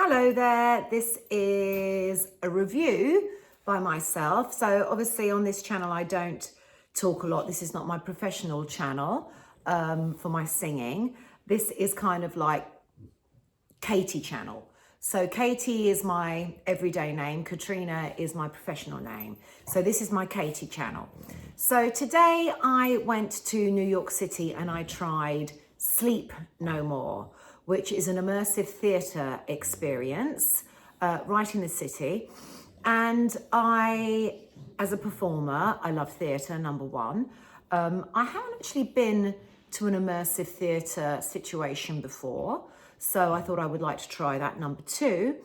Hello there, this is a review by myself. So obviously on this channel I don't talk a lot. This is not my professional channel for my singing. This is kind of like Katie channel. So Katie is my everyday name, Katrina is my professional name. So this is my Katie channel. So today I went to New York City and I tried Sleep No More, which is an immersive theatre experience right in the city. And I, as a performer, I love theatre, number one. I haven't actually been to an immersive theatre situation before, so I thought I would like to try that, number two.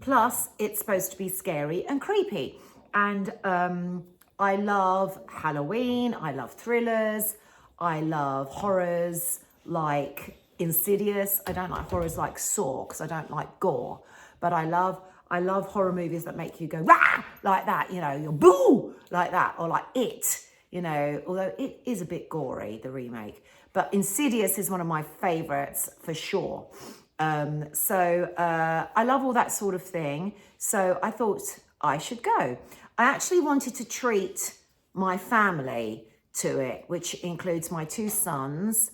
Plus, it's supposed to be scary and creepy. And I love Halloween, I love thrillers, I love horrors like Insidious. I don't like horrors like Saw because I don't like gore, but I love horror movies that make you go rah like that, you know, you're boo like that, or like It, you know, although it is a bit gory, the remake, but Insidious is one of my favorites for sure. I love all that sort of thing. So I thought I should go. I actually wanted to treat my family to it, which includes my two sons,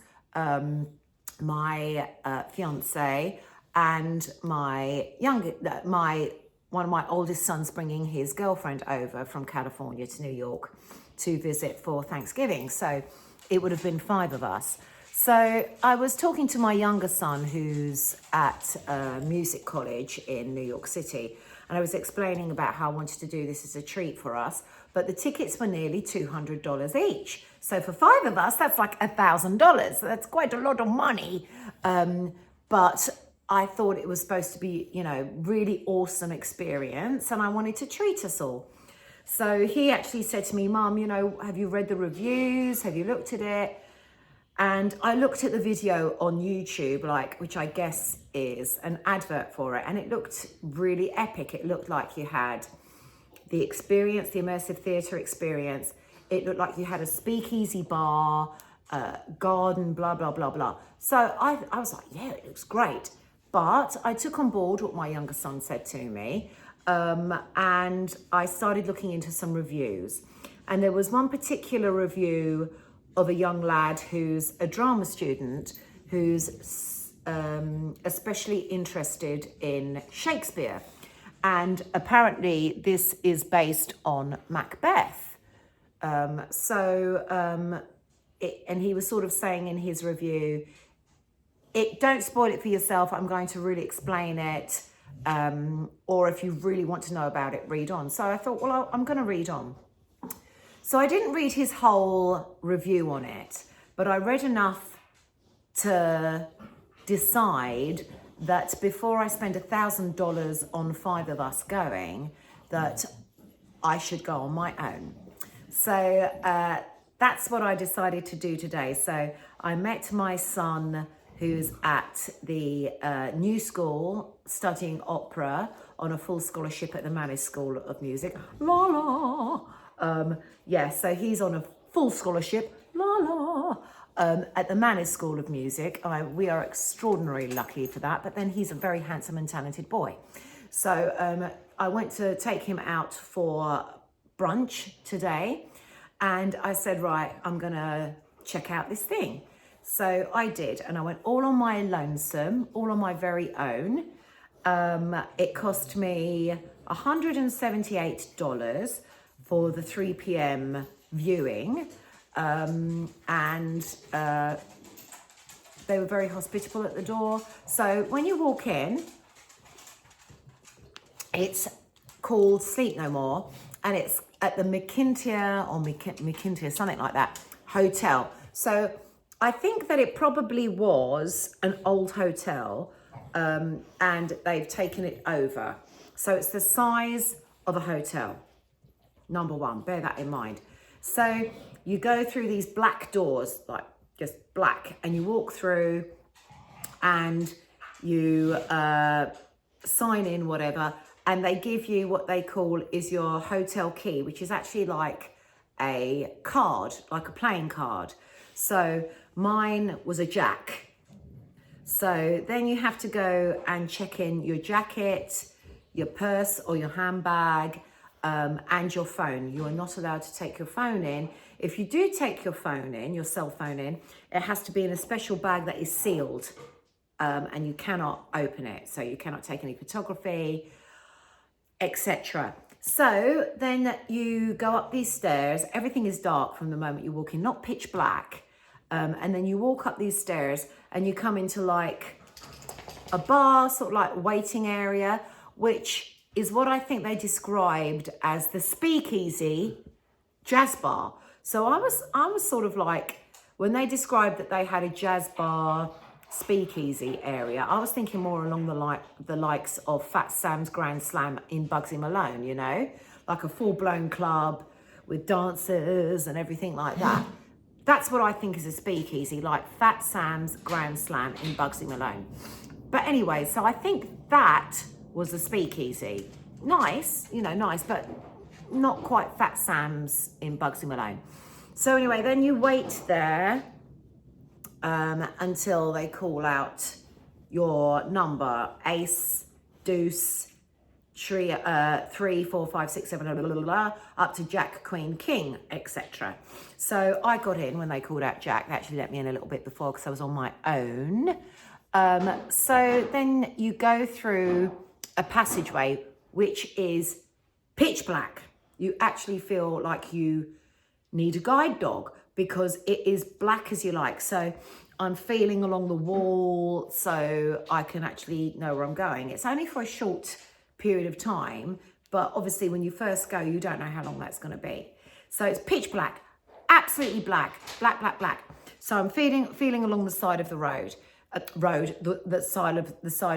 my fiance, and one of my oldest sons bringing his girlfriend over from California to New York to visit for Thanksgiving. So it would have been 5 of us. So I was talking to my younger son who's at music college in New York City, and I was explaining about how I wanted to do this as a treat for us, but the tickets were nearly $200 each. So for 5 of us, that's like $1,000. That's quite a lot of money. But I thought it was supposed to be, you know, really awesome experience, and I wanted to treat us all. So he actually said to me, Mum, you know, have you read the reviews? Have you looked at it? And I looked at the video on YouTube, which I guess is an advert for it, and it looked really epic. It looked like you had the experience, the immersive theatre experience. It looked like you had a speakeasy bar, garden, blah, blah, blah, blah. So I was like, yeah, it looks great. But I took on board what my younger son said to me, and I started looking into some reviews. And there was one particular review of a young lad who's a drama student who's especially interested in Shakespeare. And apparently this is based on Macbeth. And he was sort of saying in his review, don't spoil it for yourself, I'm going to really explain it. Or if you really want to know about it, read on. So I thought, well, I'm going to read on. So I didn't read his whole review on it, but I read enough to decide that before I spend $1,000 on 5 of us going, that I should go on my own. So that's what I decided to do today. So I met my son who's at the New School studying opera on a full scholarship at the Mannes School of Music. La la. So he's on a full scholarship, at the Mannes School of Music. We are extraordinarily lucky for that, but then he's a very handsome and talented boy. So I went to take him out for brunch today, and I said, right, I'm gonna check out this thing. So I did, and I went all on my lonesome, all on my very own. It cost me $178 for the 3 p.m. viewing, and they were very hospitable at the door. So when you walk in, it's called Sleep No More, and it's at the McKittrick, something like that, hotel. So I think that it probably was an old hotel, and they've taken it over. So it's the size of a hotel. Number one, bear that in mind. So you go through these black doors, like just black, and you walk through and you sign in, whatever, and they give you what they call is your hotel key, which is actually like a card, like a playing card. So mine was a jack. So then you have to go and check in your jacket, your purse or your handbag, and your phone. You are not allowed to take your phone in. If you do take your phone in, your cell phone in, it has to be in a special bag that is sealed, and you cannot open it. So you cannot take any photography, etc. So then you go up these stairs. Everything is dark from the moment you walk in, not pitch black. And then you walk up these stairs and you come into like a bar, sort of like waiting area, which is what I think they described as the speakeasy jazz bar. So I was sort of like, when they described that they had a jazz bar speakeasy area, I was thinking more along the likes of Fat Sam's Grand Slam in Bugsy Malone, you know, like a full-blown club with dancers and everything like that. That's what I think is a speakeasy, like Fat Sam's Grand Slam in Bugsy Malone. But anyway, so I think that was a speakeasy. Nice, you know, nice, but not quite Fat Sam's in Bugsy Malone. So anyway, then you wait there until they call out your number, ace, deuce, 3, 4, 5, 6, 7, blah, blah, blah, blah, up to Jack, Queen, King, etc. So I got in when they called out Jack. They actually let me in a little bit before because I was on my own. So then you go through a passageway which is pitch black. You actually feel like you need a guide dog because it is black as you like. So I'm feeling along the wall so I can actually know where I'm going. It's only for a short period of time, but obviously when you first go, you don't know how long that's going to be. So it's pitch black, absolutely black, black, black, black. So I'm feeling along the side of the road, the side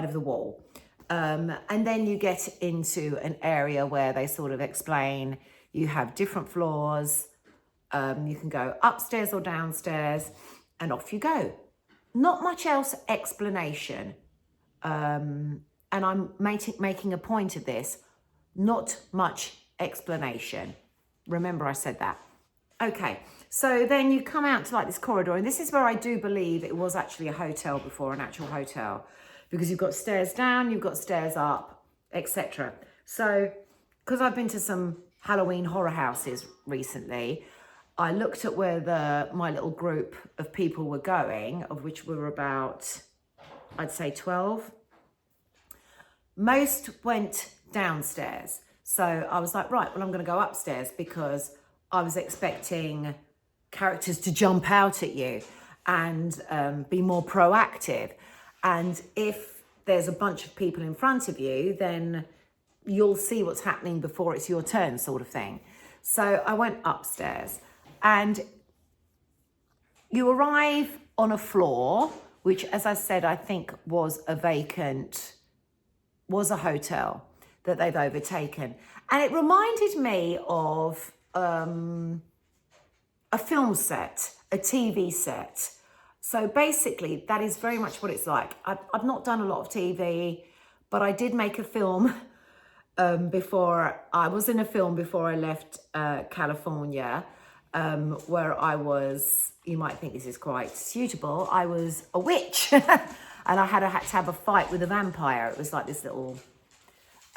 of the wall. And then you get into an area where they sort of explain you have different floors. You can go upstairs or downstairs and off you go. Not much else explanation. And I'm making a point of this. Not much explanation. Remember I said that. Okay, so then you come out to like this corridor, and this is where I do believe it was actually a hotel before, an actual hotel, because you've got stairs down, you've got stairs up, etc. So, because I've been to some Halloween horror houses recently, I looked at where my little group of people were going, of which were about, I'd say 12. Most went downstairs. So I was like, right, well, I'm going to go upstairs because I was expecting characters to jump out at you and be more proactive. And if there's a bunch of people in front of you, then you'll see what's happening before it's your turn, sort of thing. So I went upstairs, and you arrive on a floor, which, as I said, I think was a hotel that they've overtaken. And it reminded me of a film set, a TV set. So basically, that is very much what it's like. I've not done a lot of TV, but I did make a film before. I was in a film before I left California, where I was, you might think this is quite suitable, I was a witch. And I had to have a fight with a vampire. It was like this little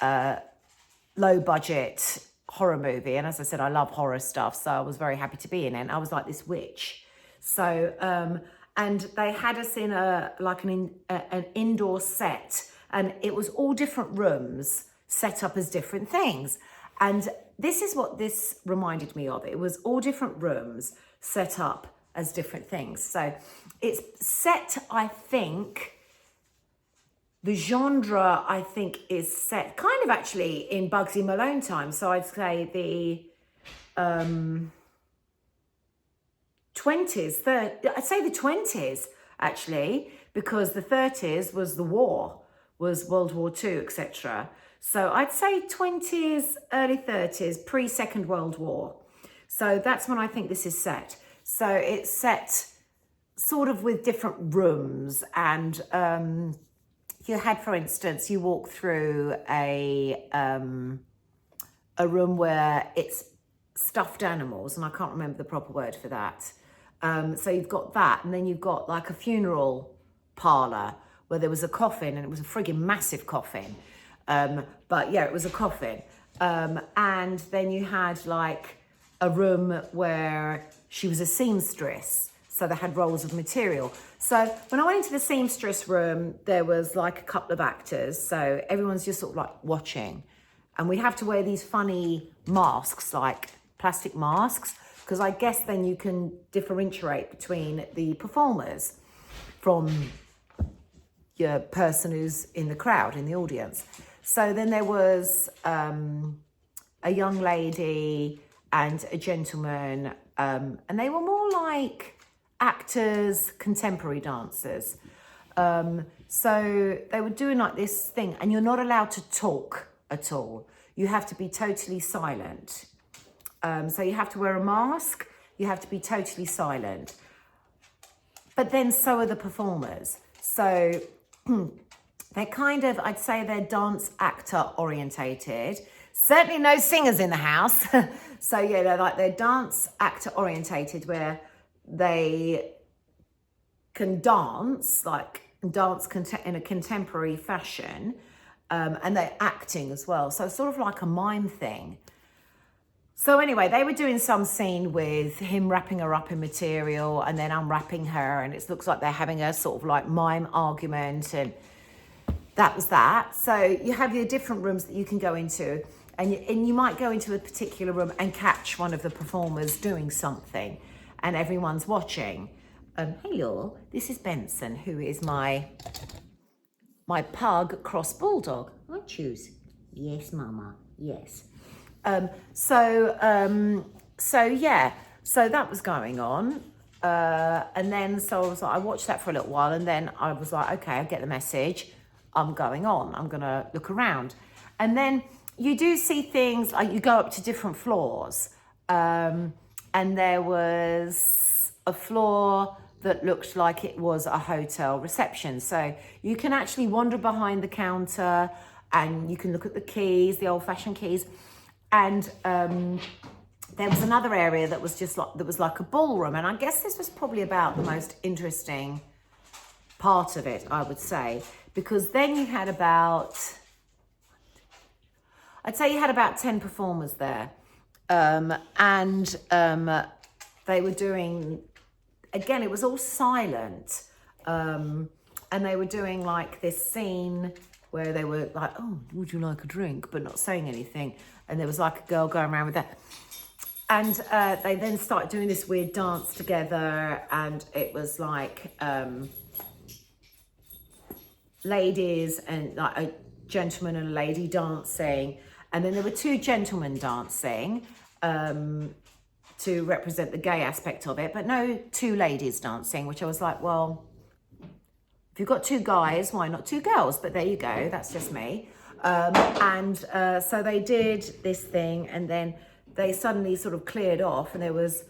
low budget horror movie. And as I said, I love horror stuff. So I was very happy to be in it. And I was like this witch. So, and they had us in an indoor set, and it was all different rooms set up as different things. And this is what this reminded me of. It was all different rooms set up as different things. So it's set, I think, the genre, I think, is set kind of actually in Bugsy Malone time. So I'd say the 20s, I'd say the 20s, actually, because the 30s was the war, was World War II, etc. So I'd say 20s, early 30s, pre-Second World War. So that's when I think this is set. So it's set sort of with different rooms, and you had, for instance, you walk through a room where it's stuffed animals, and I can't remember the proper word for that. So you've got that, and then you've got like a funeral parlor, where there was a coffin, and it was a frigging massive coffin. But yeah, it was a coffin. And then you had like a room where she was a seamstress. So they had rolls of material. So when I went into the seamstress room, there was like a couple of actors. So everyone's just sort of like watching. And we have to wear these funny masks, like plastic masks, because I guess then you can differentiate between the performers from your person who's in the crowd, in the audience. So then there was a young lady and a gentleman, and they were more like actors, contemporary dancers. So they were doing like this thing, and you're not allowed to talk at all. You have to be totally silent. So you have to wear a mask, you have to be totally silent. But then so are the performers. So they're kind of, I'd say they're dance actor orientated. Certainly no singers in the house. So yeah, they're dance actor orientated, where they can dance, in a contemporary fashion, and they're acting as well. So it's sort of like a mime thing. So anyway, they were doing some scene with him wrapping her up in material and then unwrapping her, and it looks like they're having a sort of like mime argument, and that was that. So you have your different rooms that you can go into, and you might go into a particular room and catch one of the performers doing something, and everyone's watching. Hello, this is Benson, who is my pug cross bulldog. I choose. Yes, Mama. Yes. So yeah, so that was going on. And then, so I was like, I watched that for a little while, and then I was like, okay, I get the message. I'm going on. I'm going to look around. And then you do see things, like you go up to different floors. And there was a floor that looked like it was a hotel reception. So you can actually wander behind the counter, and you can look at the keys, the old-fashioned keys. And there was another area that was like a ballroom. And I guess this was probably about the most interesting part of it, I would say, because then you had I'd say you had about 10 performers there. And they were doing, again, it was all silent. And they were doing like this scene where they were like, oh, would you like a drink? But not saying anything. And there was like a girl going around with that. And they then started doing this weird dance together. And it was like ladies and like a gentleman and a lady dancing. And then there were two gentlemen dancing to represent the gay aspect of it, but no two ladies dancing, which I was like, well, if you've got two guys, why not two girls? But there you go, that's just me. So they did this thing, and then they suddenly sort of cleared off, and there was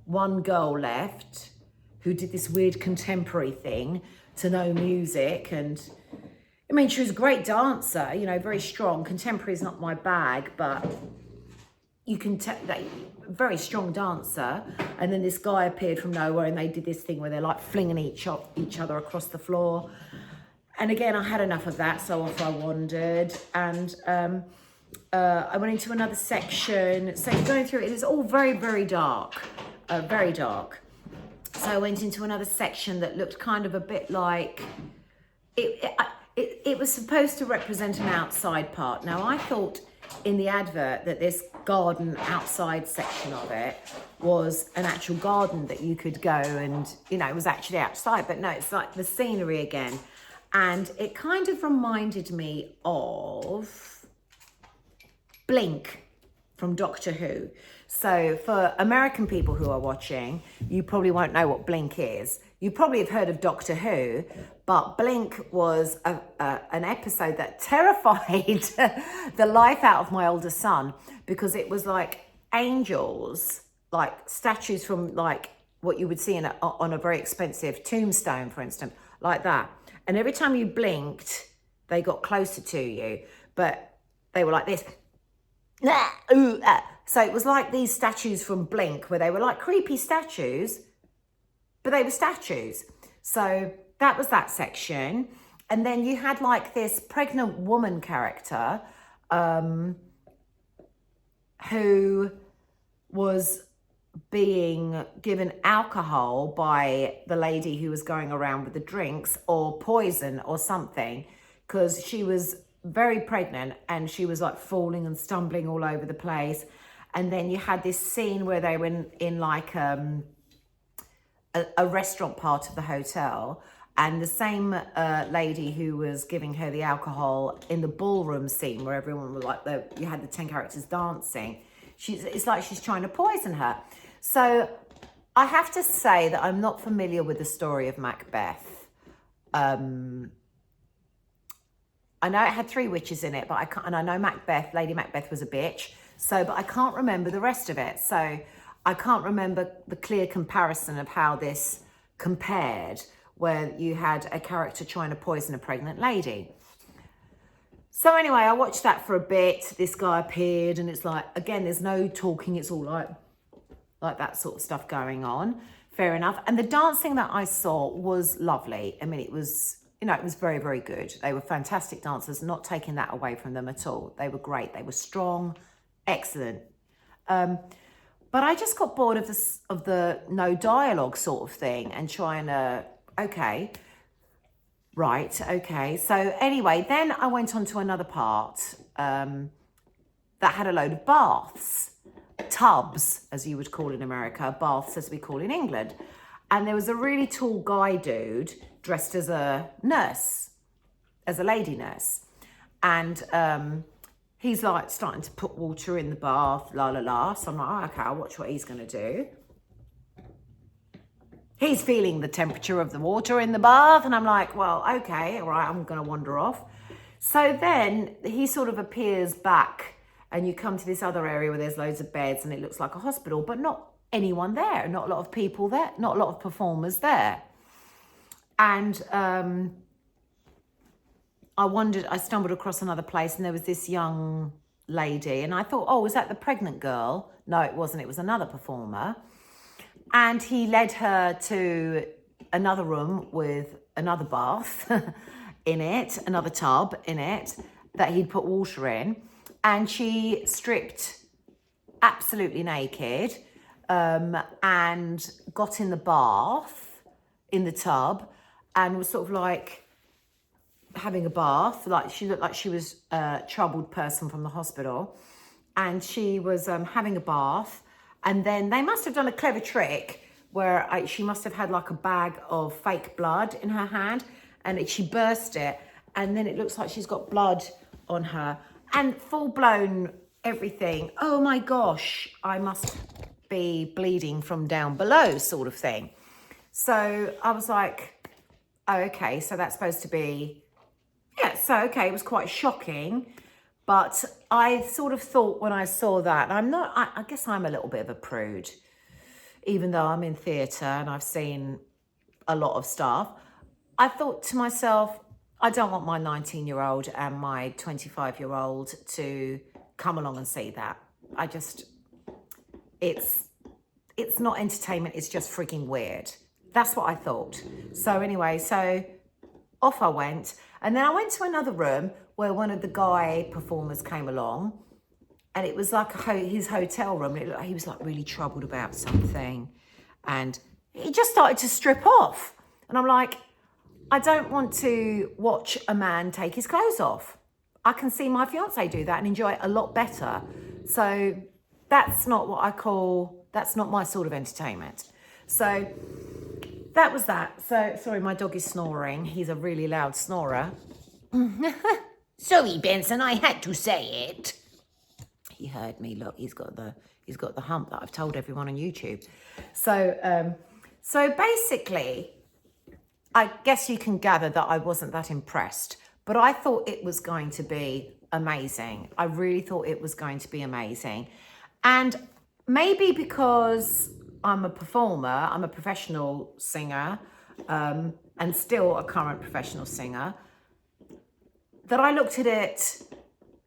one girl left who did this weird contemporary thing to no music. And I mean, she was a great dancer, you know, very strong. Contemporary is not my bag, but you can tell that very strong dancer. And then this guy appeared from nowhere, and they did this thing where they're like flinging each other across the floor. And again, I had enough of that, so off I wandered. And I went into another section. So going through it was all very, very dark, very dark. So I went into another section that looked kind of a bit like it was supposed to represent an outside part. Now, I thought in the advert that this garden outside section of it was an actual garden that you could go and, you know, it was actually outside. But no, it's like the scenery again. And it kind of reminded me of Blink from Doctor Who. So for American people who are watching, you probably won't know what Blink is. You probably have heard of Doctor Who, but Blink was an episode that terrified the life out of my older son, because it was like angels, like statues from like what you would see on a very expensive tombstone, for instance, like that. And every time you blinked, they got closer to you, but they were like this. So it was like these statues from Blink, where they were like creepy statues, but they were statues. So that was that section. And then you had like this pregnant woman character who was being given alcohol by the lady who was going around with the drinks, or poison or something, because she was very pregnant and she was like falling and stumbling all over the place. And then you had this scene where they were in like a restaurant part of the hotel, and the same lady who was giving her the alcohol in the ballroom scene where everyone was like, you had the 10 characters dancing. It's like she's trying to poison her. So I have to say that I'm not familiar with the story of Macbeth. I know it had 3 witches in it, but and I know Lady Macbeth was a bitch. So, but I can't remember the rest of it. So I can't remember the clear comparison of how this compared, where you had a character trying to poison a pregnant lady. So anyway, I watched that for a bit. This guy appeared, and it's like, again, there's no talking. It's all like that sort of stuff going on. Fair enough. And the dancing that I saw was lovely. I mean, it was, it was very, very good. They were fantastic dancers, not taking that away from them at all. They were great. They were strong, excellent. But I just got bored of the no dialogue sort of thing, and trying to, okay. So anyway, then I went on to another part that had a load of baths, tubs, as you would call in America, baths as we call in England. And there was a really tall guy dude dressed as a nurse, as a lady nurse. And he's like starting to put water in the bath, la la la. So I'm like, oh, okay, I'll watch what he's going to do. He's feeling the temperature of the water in the bath. And I'm like, well, okay, all right, I'm going to wander off. So then he sort of appears back, and you come to this other area where there's loads of beds and it looks like a hospital, but not anyone there, not a lot of people there, not a lot of performers there. And I stumbled across another place, and there was this young lady, and I thought, oh, was that the pregnant girl? No, it wasn't. It was another performer. And he led her to another room with another bath in it, another tub in it that he'd put water in. And she stripped absolutely naked and got in the bath, in the tub, and was sort of like having a bath. Like, she looked like she was a troubled person from the hospital. And she was having a bath. And then they must have done a clever trick where she must have had like a bag of fake blood in her hand, and she burst it. And then it looks like she's got blood on her, and full blown everything. Oh my gosh, I must be bleeding from down below, sort of thing. So I was like, oh, okay, so that's supposed to be, yeah, so okay, it was quite shocking. But I sort of thought when I saw that, I guess I'm a little bit of a prude, even though I'm in theatre and I've seen a lot of stuff. I thought to myself, I don't want my 19-year-old and my 25-year-old to come along and see that. It's not entertainment, it's just freaking weird. That's what I thought. So anyway, so off I went. And then I went to another room where one of the guy performers came along, and it was like his hotel room. It looked like he was like really troubled about something, and he just started to strip off. And I'm like, I don't want to watch a man take his clothes off. I can see my fiance do that and enjoy it a lot better. So that's not that's not my sort of entertainment. So that was that. So, sorry, my dog is snoring. He's a really loud snorer. Sorry, Benson, I had to say it. He heard me. Look, he's got the hump that I've told everyone on YouTube. So basically, I guess you can gather that I wasn't that impressed, but I thought it was going to be amazing. I really thought it was going to be amazing. And maybe because I'm a performer, I'm a professional singer, and still a current professional singer, that I looked at it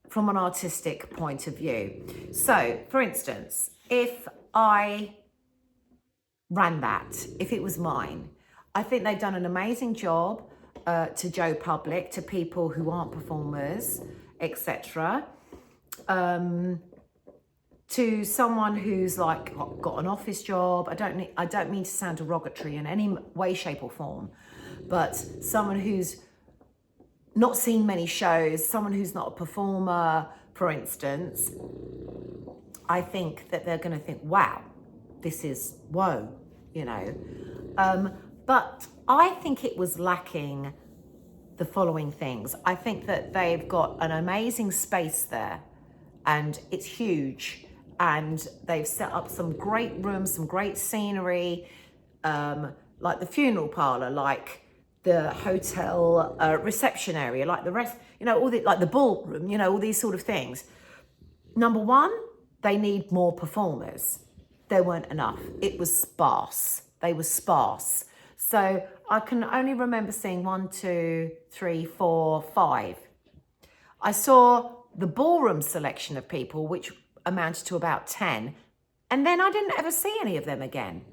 from an artistic point of view. So, for instance, if I ran that, if it was mine, I think they've done an amazing job to Joe Public, to people who aren't performers, etc. To someone who's like got an office job. I don't mean to sound derogatory in any way, shape, or form, but someone who's not seen many shows, someone who's not a performer, for instance, I think that they're going to think, wow, this is whoa, you know. But I think it was lacking the following things. I think that they've got an amazing space there, and it's huge, and they've set up some great rooms, some great scenery, like the funeral parlor, like the hotel reception area, like the rest, you know, like the ballroom, you know, all these sort of things. Number one, they need more performers. There weren't enough. It was sparse. They were sparse. So I can only remember seeing 1, 2, 3, 4, 5. I saw the ballroom selection of people, which amounted to about 10. And then I didn't ever see any of them again.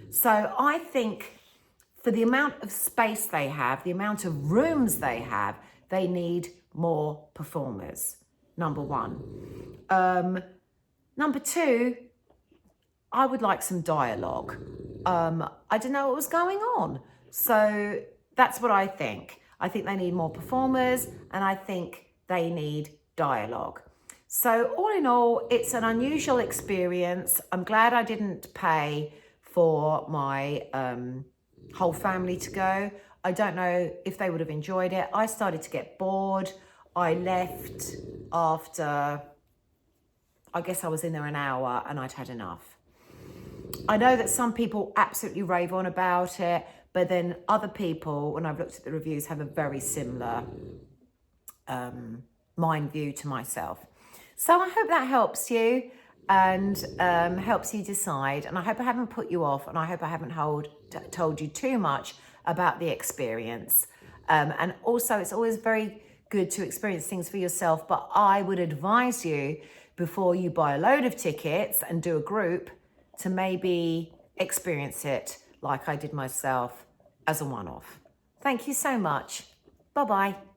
So I think for the amount of space they have, the amount of rooms they have, they need more performers, number one. Number two, I would like some dialogue. I didn't know what was going on. So that's what I think. I think they need more performers, and I think they need dialogue. So all in all, it's an unusual experience. I'm glad I didn't pay for my whole family to go. I don't know if they would have enjoyed it. I started to get bored. I left after, I guess I was in there an hour, and I'd had enough. I know that some people absolutely rave on about it, but then other people, when I've looked at the reviews, have a very similar mind view to myself. So I hope that helps you and helps you decide. And I hope I haven't put you off, and I hope I haven't told you too much about the experience. And also, it's always very good to experience things for yourself, but I would advise you, before you buy a load of tickets and do a group, to maybe experience it like I did myself as a one-off. Thank you so much. Bye-bye.